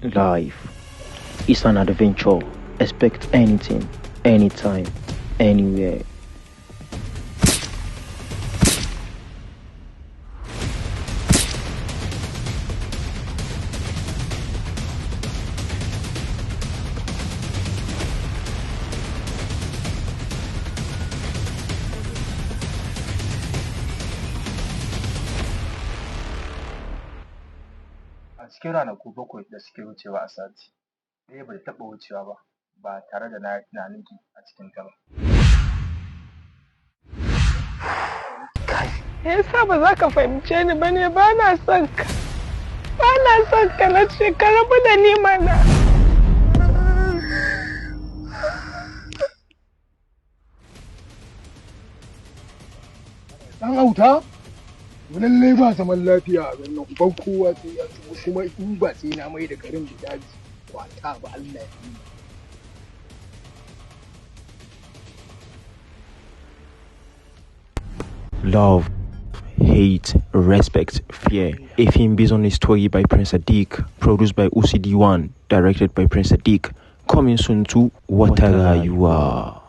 Life is an adventure. Expect anything, anytime, anywhere. A cikin ranaku 7 da suke wucewa a sati, ɗaya bai taɓa wucewa ba tare da na yi tunaninki a cikinta ba. Me yasa ba za ka fahimce ni ba ne? Ba na son ka. Ba na son ka na ce ka rabu da ni mana. Dan auta? Lallai ba zaman lafiya a garin nan, uban kowa sai ya shigo, kuma in ba sai na mai da garin da daji wata ba Allah ya yi. Love, hate, respect, fear. A film based on a story by Prince Sadiq, produced by OCD1, directed by Prince Sadiq. Coming soon to Wata Rayuwa.